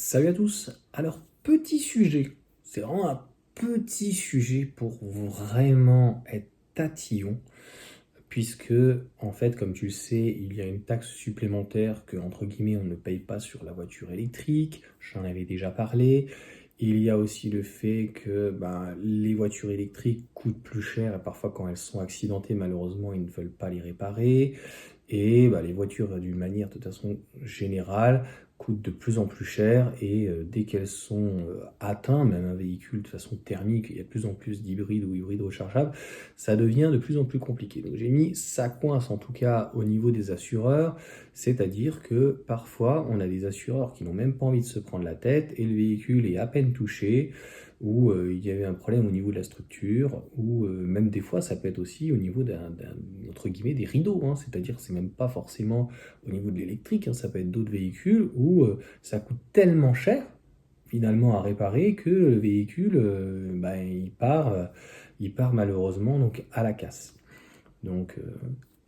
Salut à tous. Alors, petit sujet. C'est vraiment un petit sujet pour vraiment être tatillon, puisque, en fait, comme tu le sais, il y a une taxe supplémentaire que, entre guillemets, on ne paye pas sur la voiture électrique. J'en avais déjà parlé. Il y a aussi le fait que les voitures électriques coûtent plus cher et parfois quand elles sont accidentées, malheureusement, ils ne veulent pas les réparer. Et les voitures, d'une manière de toute façon générale, coûtent de plus en plus cher et dès qu'elles sont atteintes, même un véhicule de façon thermique, il y a de plus en plus d'hybrides ou hybrides rechargeables, ça devient de plus en plus compliqué. Donc j'ai mis ça coince en tout cas au niveau des assureurs, c'est-à-dire que parfois on a des assureurs qui n'ont même pas envie de se prendre la tête et le véhicule est à peine touché, ou il y avait un problème au niveau de la structure, ou même des fois ça peut être aussi au niveau entre guillemets, des rideaux, hein. C'est-à-dire c'est même pas forcément au niveau de l'électrique, hein, ça peut être d'autres véhicules où ça coûte tellement cher finalement à réparer que le véhicule il part malheureusement donc à la casse. Donc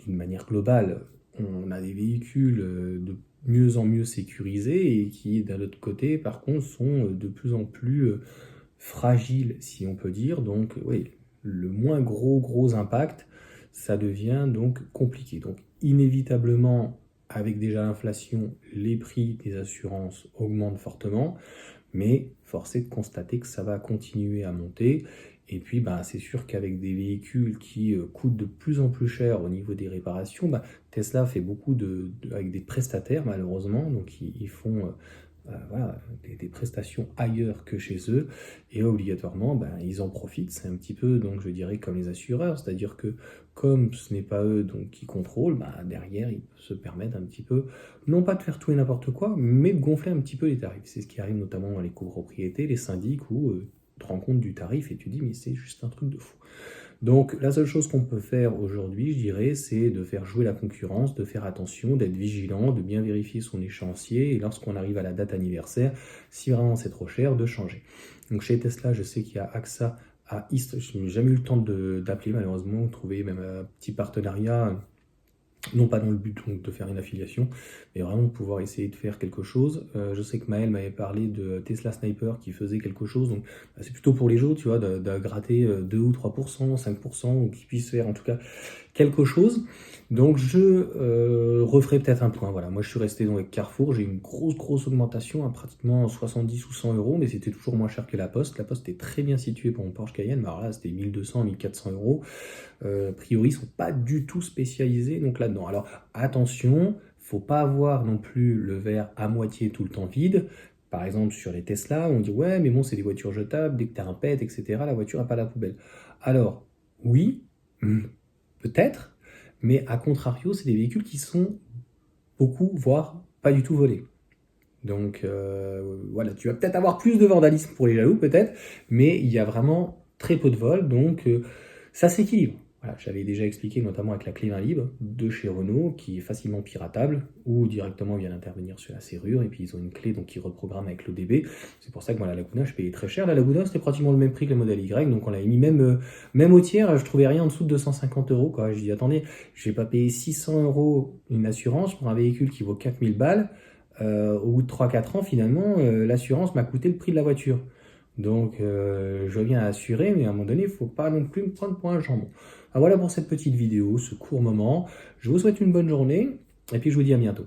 d'une manière globale, on a des véhicules de mieux en mieux sécurisés et qui d'un autre côté par contre sont de plus en plus fragile, si on peut dire. Donc, oui, le moins gros impact, ça devient donc compliqué. Donc, inévitablement, avec déjà l'inflation, les prix des assurances augmentent fortement, mais force est de constater que ça va continuer à monter. Et puis, c'est sûr qu'avec des véhicules qui coûtent de plus en plus cher au niveau des réparations, Tesla fait beaucoup avec des prestataires, malheureusement. Donc, ils font voilà, des prestations ailleurs que chez eux, et obligatoirement, ils en profitent. C'est un petit peu, donc je dirais, comme les assureurs, c'est-à-dire que comme ce n'est pas eux donc, qui contrôlent, derrière, ils peuvent se permettre un petit peu, non pas de faire tout et n'importe quoi, mais de gonfler un petit peu les tarifs. C'est ce qui arrive notamment dans les copropriétés, les syndics, où tu te rends compte du tarif et tu dis, mais c'est juste un truc de fou. Donc la seule chose qu'on peut faire aujourd'hui, je dirais, c'est de faire jouer la concurrence, de faire attention, d'être vigilant, de bien vérifier son échéancier et lorsqu'on arrive à la date anniversaire, si vraiment c'est trop cher, de changer. Donc chez Tesla, je sais qu'il y a AXA à East, je n'ai jamais eu le temps d'appeler malheureusement, trouver même un petit partenariat, non pas dans le but donc, de faire une affiliation, mais vraiment de pouvoir essayer de faire quelque chose. Je sais que Maël m'avait parlé de Tesla Sniper qui faisait quelque chose, donc c'est plutôt pour les jeux, tu vois, de gratter 2 ou 3%, 5%, ou qu'ils puissent faire en tout cas quelque chose. Donc je referai peut-être un point. Voilà, moi je suis resté dans avec Carrefour, j'ai eu une grosse augmentation à pratiquement 70 ou 100 euros, mais c'était toujours moins cher que la Poste. La Poste était très bien située pour mon Porsche Cayenne, mais alors là c'était 1200, 1400 euros. A priori, ils sont pas du tout spécialisés donc là-dedans. Alors attention, faut pas avoir non plus le verre à moitié tout le temps vide. Par exemple, sur les Tesla, on dit ouais, mais bon, c'est des voitures jetables, dès que tu as un pet, etc., la voiture n'a pas la poubelle. Alors, oui, peut-être, mais à contrario, c'est des véhicules qui sont beaucoup, voire pas du tout volés. Donc voilà, tu vas peut-être avoir plus de vandalisme pour les jaloux, peut-être, mais il y a vraiment très peu de vols, donc ça s'équilibre. Voilà, j'avais déjà expliqué notamment avec la clé main libre de chez Renault qui est facilement piratable ou directement vient intervenir sur la serrure et puis ils ont une clé donc qui reprogramme avec l'ODB. C'est pour ça que moi la Laguna je payais très cher. La Laguna c'était pratiquement le même prix que le modèle Y, donc on l'avait mis même au tiers, je trouvais rien en dessous de 250 euros quoi. Je dis attendez, je vais pas payer 600 euros une assurance pour un véhicule qui vaut 4000 balles. Au bout de 3-4 ans, finalement, l'assurance m'a coûté le prix de la voiture. Donc, je viens à assurer, mais à un moment donné, il ne faut pas non plus me prendre pour un jambon. Voilà pour cette petite vidéo, ce court moment. Je vous souhaite une bonne journée, et puis je vous dis à bientôt.